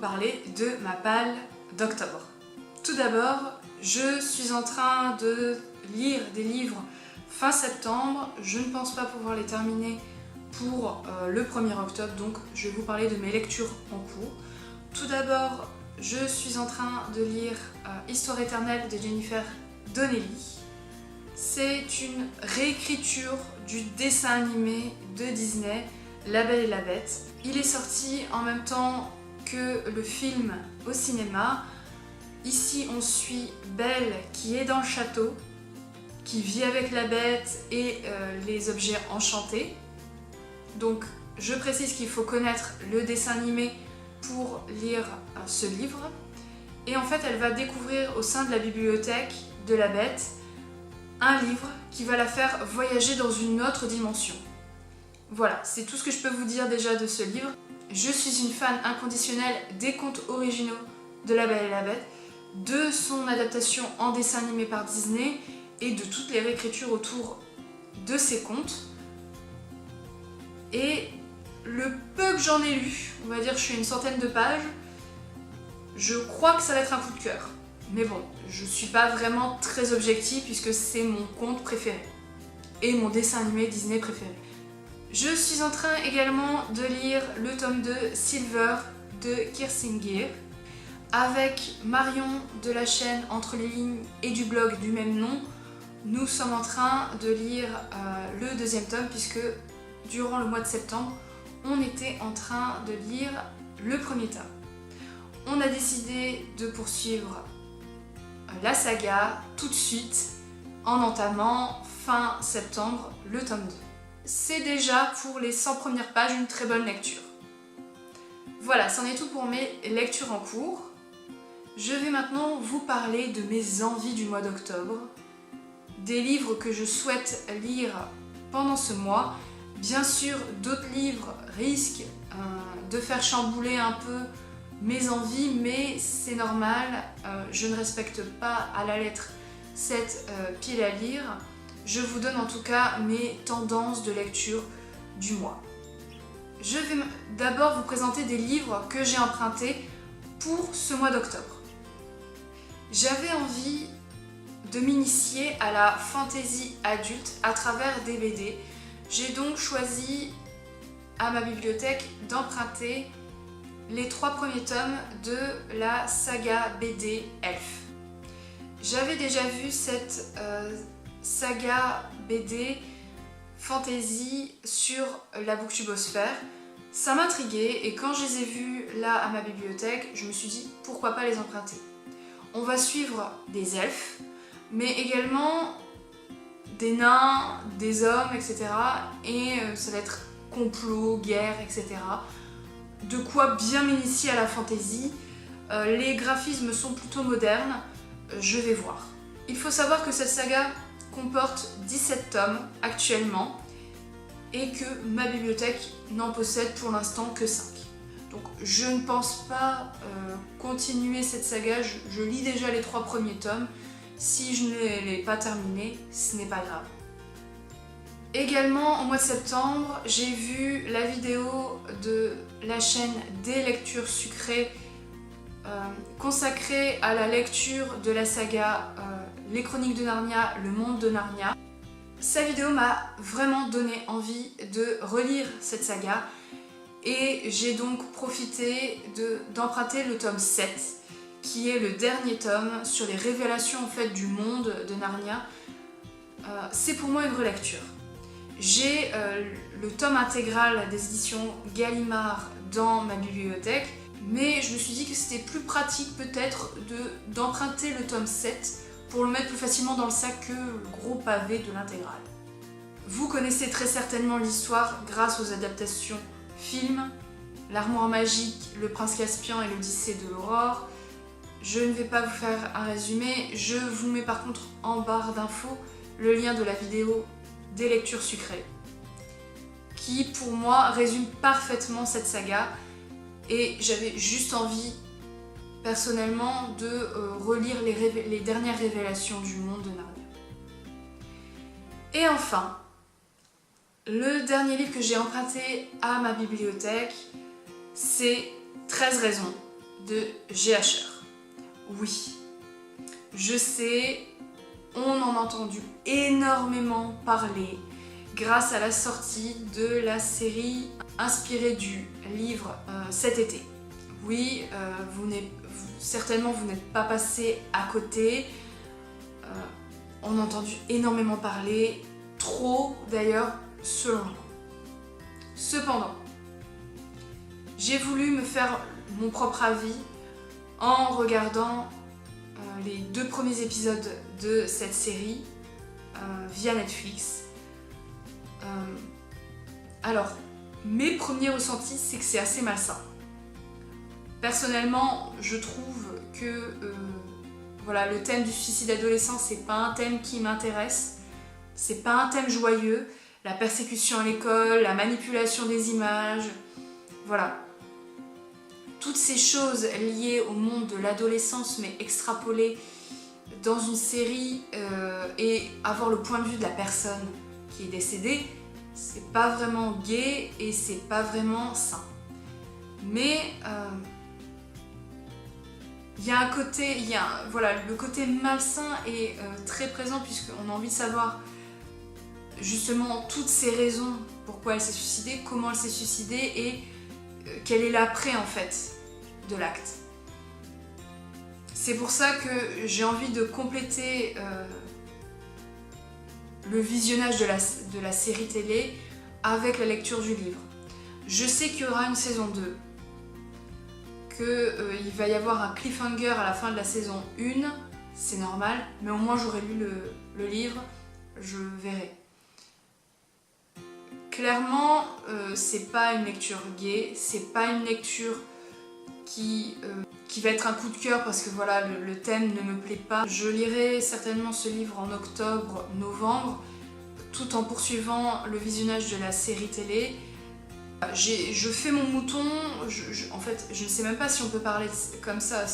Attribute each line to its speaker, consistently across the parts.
Speaker 1: parler de ma palle d'octobre. Tout d'abord, je suis en train de lire des livres fin septembre. Je ne pense pas pouvoir les terminer pour le 1er octobre, donc je vais vous parler de mes lectures en cours. Tout d'abord, je suis en train de lire Histoire éternelle de Jennifer Donnelly. C'est une réécriture du dessin animé de Disney, La Belle et la Bête. Il est sorti en même temps que le film au cinéma. Ici, on suit Belle qui est dans le château, qui vit avec la bête et les objets enchantés. Donc, je précise qu'il faut connaître le dessin animé pour lire ce livre. Et en fait, elle va découvrir au sein de la bibliothèque de la bête un livre qui va la faire voyager dans une autre dimension. Voilà, c'est tout ce que je peux vous dire déjà de ce livre. Je suis une fan inconditionnelle des contes originaux de La Belle et la Bête, de son adaptation en dessin animé par Disney et de toutes les réécritures autour de ces contes. Et le peu que j'en ai lu, on va dire que je suis une centaine de pages, je crois que ça va être un coup de cœur. Mais bon, je suis pas vraiment très objective puisque c'est mon conte préféré et mon dessin animé Disney préféré. Je suis en train également de lire le tome 2 Silver de Kirsten Gier avec Marion de la chaîne Entre les lignes et du blog du même nom. Nous sommes en train de lire le 2e tome puisque durant le mois de septembre, on était en train de lire le 1er tome. On a décidé de poursuivre la saga tout de suite en entamant fin septembre le tome 2. C'est déjà pour les 100 premières pages une très bonne lecture. Voilà, c'en est tout pour mes lectures en cours. Je vais maintenant vous parler de mes envies du mois d'octobre, des livres que je souhaite lire pendant ce mois. Bien sûr, d'autres livres risquent de faire chambouler un peu mes envies, mais c'est normal, je ne respecte pas à la lettre cette pile à lire. Je vous donne en tout cas mes tendances de lecture du mois. Je vais d'abord vous présenter des livres que j'ai empruntés pour ce mois d'octobre. J'avais envie de m'initier à la fantasy adulte à travers des BD. J'ai donc choisi à ma bibliothèque d'emprunter les 3 premiers tomes de la saga BD Elf. J'avais déjà vu cette saga BD fantasy sur la Booktubosphère. Ça m'intriguait et quand je les ai vus là à ma bibliothèque, je me suis dit pourquoi pas les emprunter. On va suivre des elfes, mais également des nains, des hommes, etc. Et ça va être complot, guerre, etc. De quoi bien m'initier à la fantasy. Les graphismes sont plutôt modernes, je vais voir. Il faut savoir que cette saga comporte 17 tomes actuellement et que ma bibliothèque n'en possède pour l'instant que 5. Donc je ne pense pas continuer cette saga, je lis déjà les 3 premiers tomes. Si je ne l'ai pas terminé, ce n'est pas grave. Également, au mois de septembre, j'ai vu la vidéo de la chaîne Des Lectures Sucrées consacrée à la lecture de la saga Les Chroniques de Narnia, Le Monde de Narnia. Sa vidéo m'a vraiment donné envie de relire cette saga et j'ai donc profité d'emprunter le tome 7 qui est le dernier tome sur les révélations en fait, du monde de Narnia. C'est pour moi une relecture. J'ai le tome intégral des éditions Gallimard dans ma bibliothèque, mais je me suis dit que c'était plus pratique peut-être d'emprunter le tome 7 pour le mettre plus facilement dans le sac que le gros pavé de l'intégrale. Vous connaissez très certainement l'histoire grâce aux adaptations films, L'Armoire Magique, Le Prince Caspian et l'Odyssée de l'Aurore. Je ne vais pas vous faire un résumé, je vous mets par contre en barre d'infos le lien de la vidéo Des Lectures Sucrées, qui pour moi résume parfaitement cette saga et j'avais juste envie personnellement de relire les dernières révélations du monde de Narnia. Et enfin, le dernier livre que j'ai emprunté à ma bibliothèque, c'est 13 raisons de GHR. Oui, je sais, on en a entendu énormément parler grâce à la sortie de la série inspirée du livre cet été. Oui, certainement vous n'êtes pas passé à côté. On a entendu énormément parler, trop d'ailleurs selon moi. Cependant, j'ai voulu me faire mon propre avis en regardant les 2 premiers épisodes de cette série via Netflix. Alors, mes premiers ressentis, c'est que c'est assez malsain. Personnellement, je trouve que voilà, le thème du suicide adolescent, c'est pas un thème qui m'intéresse. C'est pas un thème joyeux. La persécution à l'école, la manipulation des images, voilà. Toutes ces choses liées au monde de l'adolescence, mais extrapolées dans une série et avoir le point de vue de la personne qui est décédée, c'est pas vraiment gai et c'est pas vraiment sain. Mais il y a un côté, voilà, le côté malsain est très présent puisqu'on a envie de savoir justement toutes ces raisons pourquoi elle s'est suicidée, comment elle s'est suicidée et quel est l'après en fait de l'acte. C'est pour ça que j'ai envie de compléter le visionnage de la série télé avec la lecture du livre. Je sais qu'il y aura une saison 2, qu'il va y avoir un cliffhanger à la fin de la saison 1, c'est normal, mais au moins j'aurai lu le livre, je verrai. Clairement, c'est pas une lecture gay, c'est pas une lecture qui va être un coup de cœur parce que voilà, le thème ne me plaît pas. Je lirai certainement ce livre en octobre, novembre, tout en poursuivant le visionnage de la série télé. Je fais mon mouton, en fait, je ne sais même pas si on peut parler comme ça.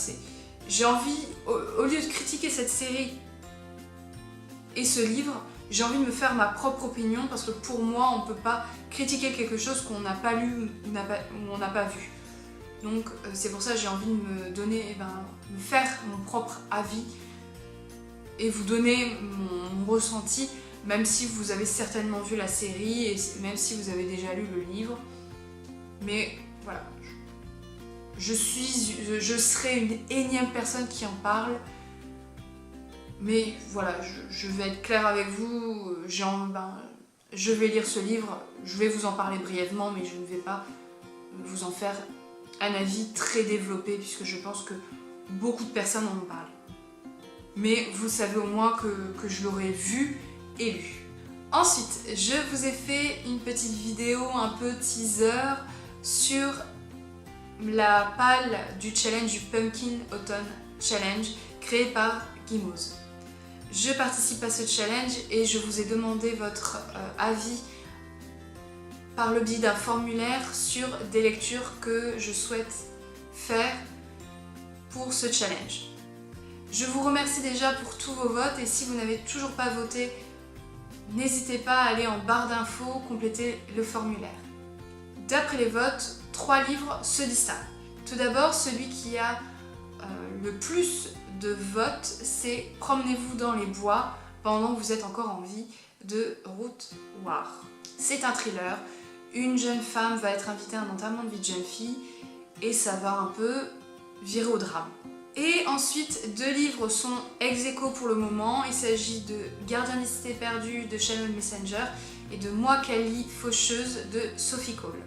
Speaker 1: J'ai envie, au lieu de critiquer cette série et ce livre, j'ai envie de me faire ma propre opinion parce que pour moi, on ne peut pas critiquer quelque chose qu'on n'a pas lu ou on n'a pas vu. Donc c'est pour ça que j'ai envie de me donner, me faire mon propre avis et vous donner mon ressenti, même si vous avez certainement vu la série et même si vous avez déjà lu le livre. Mais voilà, je serai une énième personne qui en parle. Mais voilà, je vais être claire avec vous, je vais lire ce livre, je vais vous en parler brièvement, mais je ne vais pas vous en faire un avis très développé, puisque je pense que beaucoup de personnes en ont parlé. Mais vous savez au moins que je l'aurais vu et lu. Ensuite, je vous ai fait une petite vidéo un peu teaser sur la palle du challenge du Pumpkin Autumn Challenge créé par Gimoz. Je participe à ce challenge et je vous ai demandé votre avis par le biais d'un formulaire sur des lectures que je souhaite faire pour ce challenge. Je vous remercie déjà pour tous vos votes et si vous n'avez toujours pas voté, n'hésitez pas à aller en barre d'infos compléter le formulaire. D'après les votes, 3 livres se distinguent. Tout d'abord, celui qui a le plus de votes, c'est Promenez-vous dans les bois pendant que vous êtes encore en vie de Ruth Ward. C'est un thriller. Une jeune femme va être invitée à un enterrement de vie de jeune fille et ça va un peu virer au drame. Et ensuite, 2 livres sont ex-aequo pour le moment. Il s'agit de Gardien des cités perdues de Shannon Messenger et de Moi, Cali, faucheuse de Sophie Cole.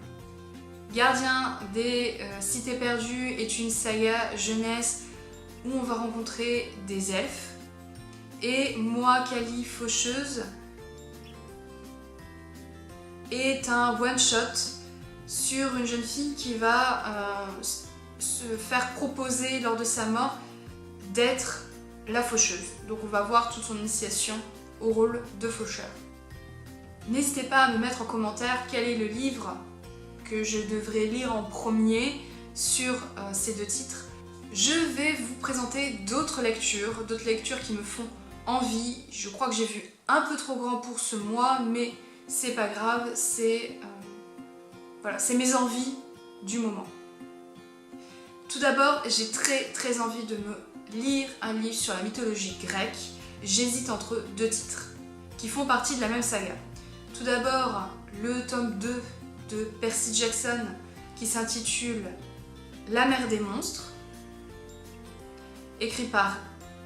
Speaker 1: Gardien des cités perdues est une saga jeunesse où on va rencontrer des elfes. Et Moi, Cali, faucheuse est un one-shot sur une jeune fille qui va se faire proposer lors de sa mort d'être la faucheuse. Donc on va voir toute son initiation au rôle de faucheur. N'hésitez pas à me mettre en commentaire quel est le livre que je devrais lire en premier sur ces 2 titres. Je vais vous présenter d'autres lectures qui me font envie. Je crois que j'ai vu un peu trop grand pour ce mois, mais c'est pas grave, c'est mes envies du moment. Tout d'abord, j'ai très envie de me lire un livre sur la mythologie grecque. J'hésite entre deux titres qui font partie de la même saga. Tout d'abord, le tome 2 de Percy Jackson qui s'intitule La mer des monstres, écrit par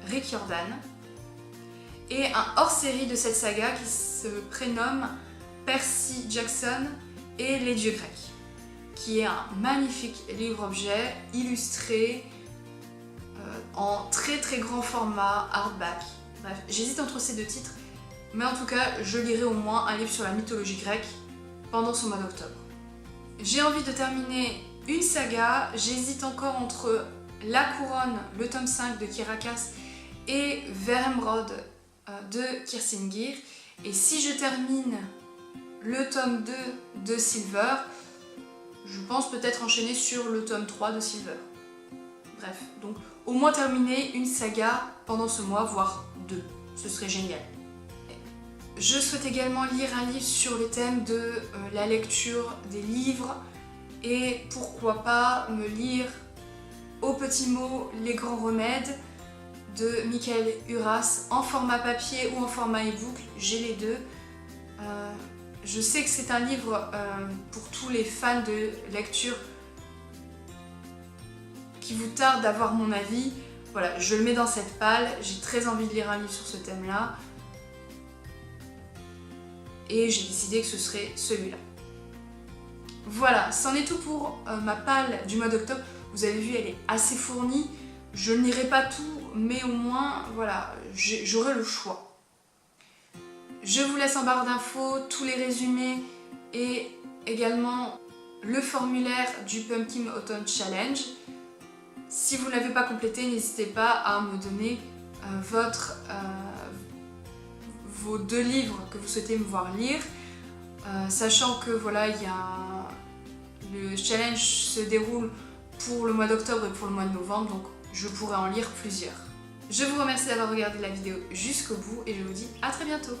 Speaker 1: Rick Jordan, et un hors-série de cette saga qui se prénomme Percy Jackson et les dieux grecs, qui est un magnifique livre-objet illustré en très grand format, hardback. Bref, j'hésite entre ces deux titres, mais en tout cas, je lirai au moins un livre sur la mythologie grecque pendant ce mois d'octobre. J'ai envie de terminer une saga, j'hésite encore entre La Couronne, le tome 5 de Kyrakas, et Veremrod de Kirsingir. Et si je termine le tome 2 de Silver, je pense peut-être enchaîner sur le tome 3 de Silver. Bref, donc au moins terminer une saga pendant ce mois, voire deux. Ce serait génial. Je souhaite également lire un livre sur le thème de la lecture des livres et pourquoi pas me lire au petit mot Les Grands Remèdes de Michael Uras en format papier ou en format e-book. J'ai les deux. Je sais que c'est un livre pour tous les fans de lecture qui vous tarde d'avoir mon avis. Voilà, je le mets dans cette palle. J'ai très envie de lire un livre sur ce thème-là. Et j'ai décidé que ce serait celui-là. Voilà, c'en est tout pour ma palle du mois d'octobre. Vous avez vu, elle est assez fournie. Je ne lirai pas tout, mais au moins, voilà, j'aurai le choix. Je vous laisse en barre d'infos tous les résumés et également le formulaire du Pumpkin Autumn Challenge. Si vous ne l'avez pas complété, n'hésitez pas à me donner vos deux livres que vous souhaitez me voir lire, sachant que voilà, le challenge se déroule pour le mois d'octobre et pour le mois de novembre, donc je pourrai en lire plusieurs. Je vous remercie d'avoir regardé la vidéo jusqu'au bout et je vous dis à très bientôt.